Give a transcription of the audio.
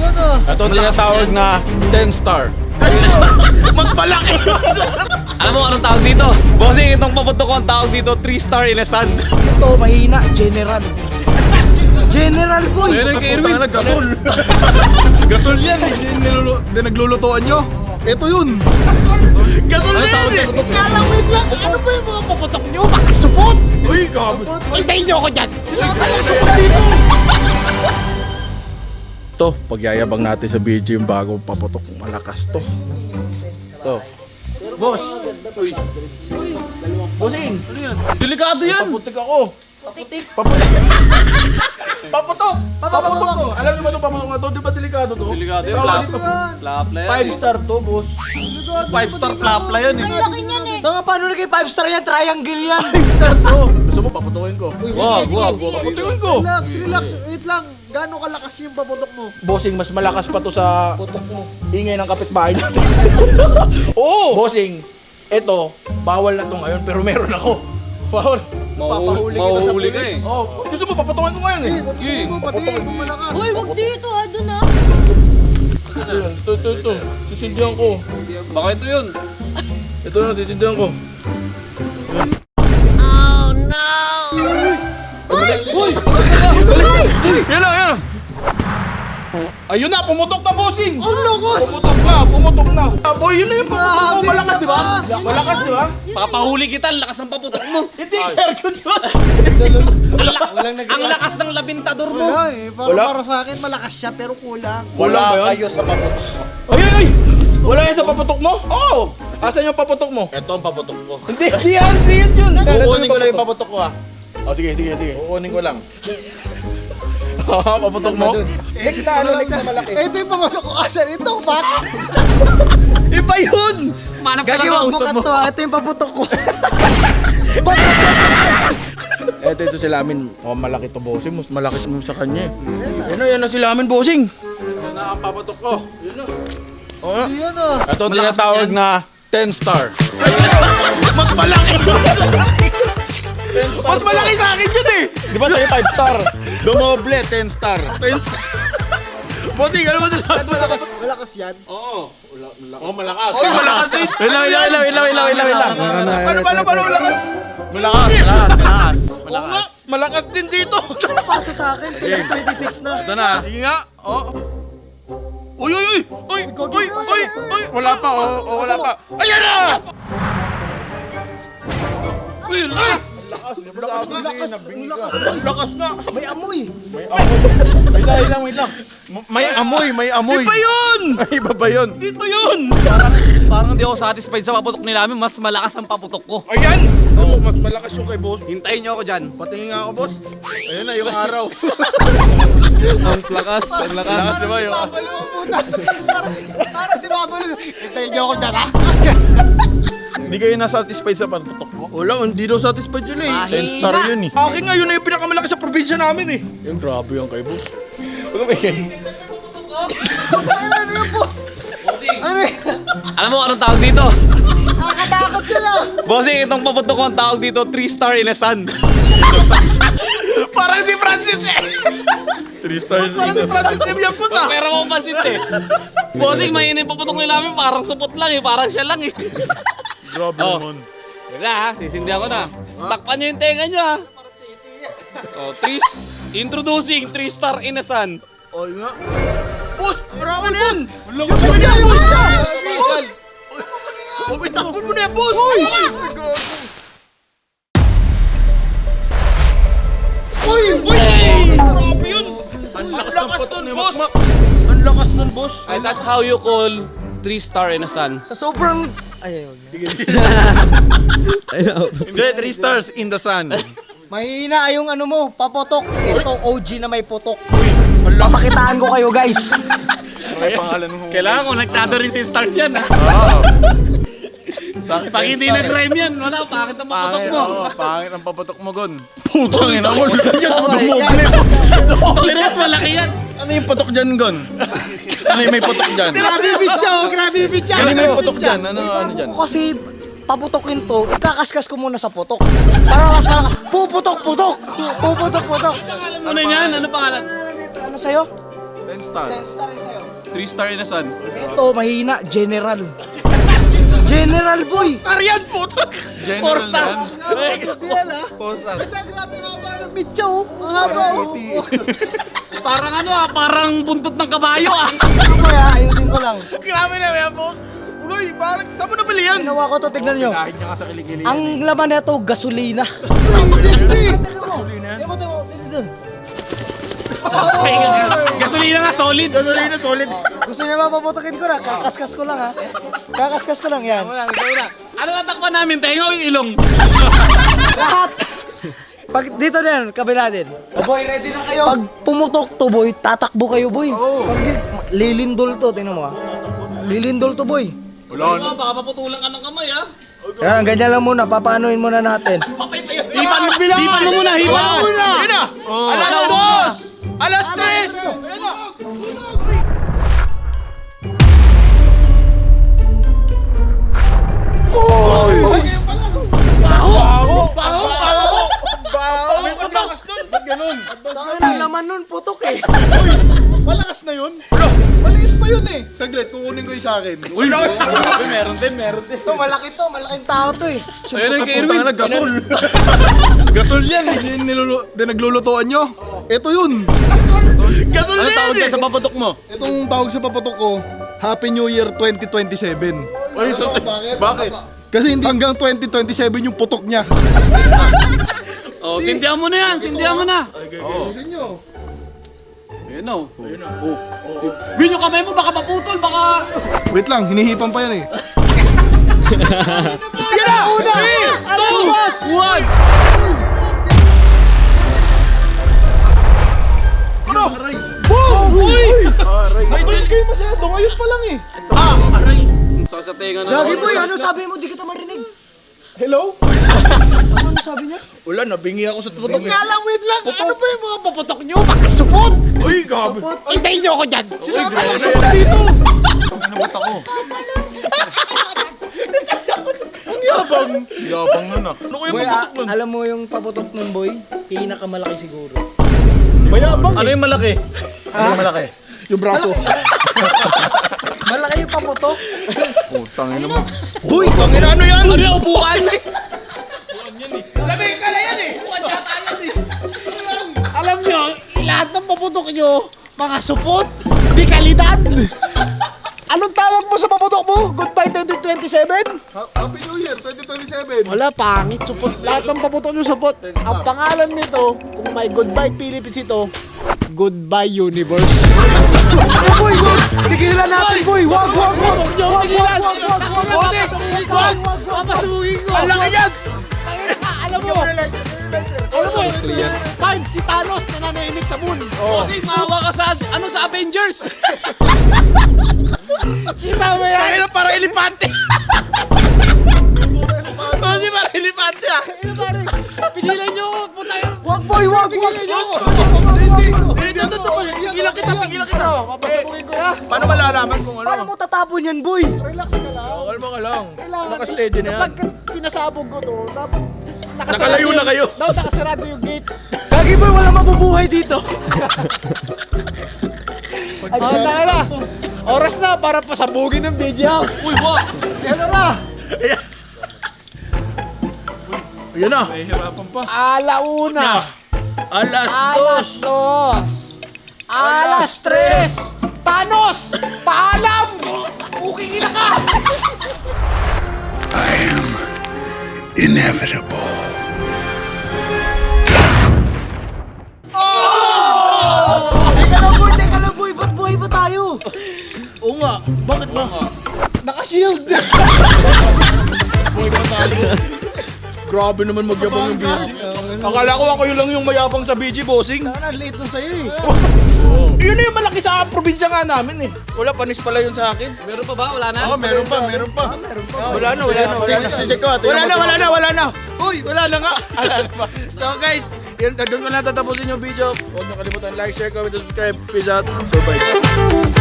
Ito ang tinatawag na 10 star. Mas malaki! Alam mo anong tawag dito? Bossing, itong paputok ko ang tawag dito 3 star in a sun. Ito, mahina. General. General boy. Meron kay Erwin. Gasol! Gasol yan! Hindi naglulutuan nyo! Ito yun! Gasol Ano yan tawag eh! dito? Kalawin lang. Ano ba yung mga paputok nyo? Makasupot. Uy, gabi! Hintayin nyo ako dyan. Ito, pagyayabang natin sa BG yung bagong paputok. Malakas to. Ito. Boss! Uy! Bossing! Ano yan? Delikado yan. Paputik ako! Paputik! Paputok! Paputok to! Alam niyo ba itong paputok na to? Di ba delikado to? Delikado yun. Tawag dito. Plapla yan 5 star to, boss. 5 star plapla yan eh. Ang laki niyan eh. Tanga, paano na kayo 5 star yan? Triangle yan. 5 star to! Gusto mo paputukin ko? Wag. Paputukin ko! Relax, relax. Wait lang. Gano'ng kalakas yung paputok mo? Bossing, mas malakas pa to sa putok mo. Ingay ng kapitbahay natin. Oo! Bossing, eto, bawal na to ngayon pero meron ako. Bawal. Mahuhuli ka eh. Oh, gusto mo paputukin ko ngayon eh. Yun. Mo pati kung malakas. Uy, wag dito ah. Doon ah. Ayun, ito. Sisindihan ko. Baka ito yun. Ito na, sisindihan ko. Yan na. Ayun na, pumutok na, bossing! Ang lakas! Pumutok na. Boy, yun na yung paputok mo. Malakas, di ba? Malakas, di ba? Papahuli kita, ang lakas ng paputok mo. Hindi, aircon yun. Ang lakas ng labintador mo. Wala eh. Wala? Para sa akin, malakas siya pero kulang. Wala kayo sa paputok mo. Ay! Wala yan sa paputok mo? Oo! Asan yung paputok mo? Ito ang paputok ko. Hindi yan yun! Kukunin ko lang yung paputok ko ah. Oh, sige. Kukunin ko lang. Paputok mo? Next na malaki. Ito yung paputok ko. Asan ito? Back? Iba yun! Manap ka Gagi, lang wag ang mo usap mo. kanto. Ito yung paputok ko. Ito sila amin. Oh, malaki to, bossing. Mas malaki sa kanya eh. Yan na sila amin, bossing. Yan na ang paputok ko. Yan na. Oh, Yan ah. Ito ang tinatawag na 10 star. mas malaki! Mas malaki sa akin yun eh! Di ba sa'yo 5 star? Dumoble, 10 star. Bossing, ano ba sasabi mo? Malakas yan. Oo. Oh, malakas. Oy, malakas na yun! Ilaw. Paano malakas? Malakas. Oo nga, malakas din dito! Pasa sa akin. 26 na. Ito na. Sige nga, oh. Uy! Wala pa, wala pa. Ayan na! Uy, lakas! Lakas nga! May amoy. Wait lang. May amoy. Iba yun! Iba ba yun? Dito yun! Parang hindi ako satisfied sa paputok ni Lamin. Mas malakas ang paputok ko. Ayan! Oh, mas malakas yung kay boss. Hintayin niyo ako dyan. Patingin nga ako, boss. Ayun na, yung araw. Ang lakas. Lakas, di ba yun? Para si Babalo. Hintayin niyo ako dala. Hindi kayo na-satisfied sa paputok mo? Wala, hindi daw satisfied sila eh. 10 star yun eh. Akin nga, yun na yung pinakamalaki sa probinsya namin eh. Yung grabe yung kay boss. Ano ba yan? Ano yung boss? Ano yan? Alam mo anong tawag dito? Nakakatakot ka lang. Bossing, itong paputok ko ang tawag dito 3 star in a sun. Parang si Francis eh! 3 stars. Parang si Francis eh, yan boss ah! Pero mo pansin eh. Bossing, mainit paputok ni Lamin. Parang supot lang eh. Parang siya lang eh. Grabe naman. Wala ha, sisindihan ko na. Takpan nyo yung tenga nyo ha. Oh, introducing 3 star in a sun. Oy nga. Boss! Marami na yan! Yung pizza! Yung pizza! Boss! Uy, takpon mo na yan, boss! Uy! Grabe yun! Ang lakas nun, boss! Ang lakas nun, boss! And that's how you call 3 star in a sun. Sa sobrang... Ay, Hindi, 3 stars in the sun. mahina yung ano mo, paputok. Ito, OG na may putok. Papakitaan ko kayo, guys. May pangalan mo. Kailangan konektado rin si stars yan ha. Wow. Pag hindi nag-rhyme yan, wala, pangit ang paputok mo. Pangit ang paputok mo, Gon. Putang ina mo. Pero mas malaki yan. Ano yung putok dyan, Gon? Ano yung may putok dyan? Grabe yung pizza! Oh, grabe yung pizza! Ano yung may putok dyan? Ano dyan? Kasi paputokin to, ikakaskas ko muna sa putok. Para mas puputok. Ano yan? Ano pangalan? Ano sa'yo? 10 star. 10 star yung sa'yo. 3 star na san. Ito, mahina. General. General boy. Star yan po. 4 star. Yan ah. 4 star. Grabe nga ba ng bitya oh. Ang haba oh. Parang ano ah, parang buntot ng kabayo ah. Ano ba ya? Ayusin ko lang. Grabe na yan po. Uy, parang saan mo nabili yan? Ginawa ko to, tignan nyo. Kahit niya ka sa kilikili. Ang laman nito, gasolina. Gasolina nga solid. Gasolina solid. Gusto niya mapaputokin ko na, kakaskas ko lang ha. Kakaskas ko lang yan. Ano tatakpan namin? Tenga o yung ilong? Lahat! Pag dito na yan, kabila din. Oh, boy, ready na kayo? Pag pumutok to boy, tatakbo kayo boy. Pag lilindol to, tingnan mo ha. Lilindol to boy. Wala. Baka maputulan ka ng kamay ah. Yan, ganyan lang muna, papaanoin muna natin. Hipan mo muna, hipan mo muna. Ayun na! Alas 2! Alas 3! Ayun na! Ang laman nun, putok eh. Malakas na yun. Maliit pa yun eh. Saglit, kukunin ko yung sa akin. Meron din. Ito, malaki to, malaking tao to eh. Ayun ang kay Irwin. Gasol. Gasol yan. Naglulutuan nyo. Ito yun. Gasol Ano na tawag yan ka sa papatok mo? Itong tawag sa papatok ko, Happy New Year 2027. Ay, bakit? Kasi hindi hanggang 2027 yung putok niya. Oh, sindihan mo na yan, sindihan mo na. Ayusin nyo. Ayun o. Bin yung kamay mo, baka maputol, baka... Wait lang, hinihipan pa yan eh. Yan na! Una! 3, 2, 1! Ano? Boom! Uy! Ay, hindi kayo masyado. Ngayon pa lang eh. Sakit sa tenga na. Gagi boy, ano sabi mo? Di kita marinig. Hello? Ano sabi niya? Wala, nabingi ako sa tutok. Nga lang, wait lang. Ano ba yung mga papatok nyo? Makasupot! Uy, gabi. Hintayin nyo ako dyan! Dito! Nabat ako. Ang yabang. Yabang nun ah. Ano kayo Boy, paputok nun? alam mo yung paputok nun boy? Pinakamalaki siguro. Mayabang Ano yung malaki? Ano malaki? Yung braso. Malaki yung paputok. Putang ina mo. Boy! Ano yan? Ano yung upuan? Lamig ka na yan eh! Alam nyo, lahat ng paputok nyo, mga supot, di kalidad. Anong tawag mo sa paputok mo? Goodbye 2027? Happy New Year 2027. Wala, pangit. Support. Lahat ng paputok nyo support. Ang pangalan nito, kung may Goodbye Philippines ito, Goodbye Universe. Boy, boy! Tigilan natin boy! Wag! Papasugin ko. Ang laki yan! Alam mo, time si Thanos na nanahimik sa moon. Kasi maawa ka sa, ano sa Avengers? Kita mo yan? Kaya na parang elepante! Kasi parang elepante ah! Pinilan nyo. Punta yun. Wag boy! Wag! Hindi, totoo. Pigilan kita. Papasugin ko ya. Paano malalaman kung Paano ano? mo tatapon yan boy? Relax ka lang. Kalma ka lang. Kailangan. Naka-steady na yan. Kapag pinasabog ko to, dapat Nakalayo na kayo. Dapat nakasarado yung gate. Gagi boy, wala mabubuhay dito. Na. Oras na para pasabugin ng video. Uy, wag! Ano na? Ayan na. Alauna. Alas Alas 2. Alas 3. Thanos! Paalam! Ukingin na ka! Teka lang boy, ba't buhay ba tayo? Oo nga. Bakit ba? Naka-shield! Grabe naman magyabang yung BG. Akala ko ako yun lang yung mayabang sa BG, bossing. Tanga, late nun sa'yo eh. Yun na yung malaki sa probinsya nga namin eh. Wala, panis pala yun sa akin. Meron pa ba? Wala na? Meron pa. Wala na. Wala na. Uy, wala na nga. So guys, yun, doon ko na tatapusin yung video. Huwag niyo kalimutan like, share, comment, subscribe. Peace out. So bye.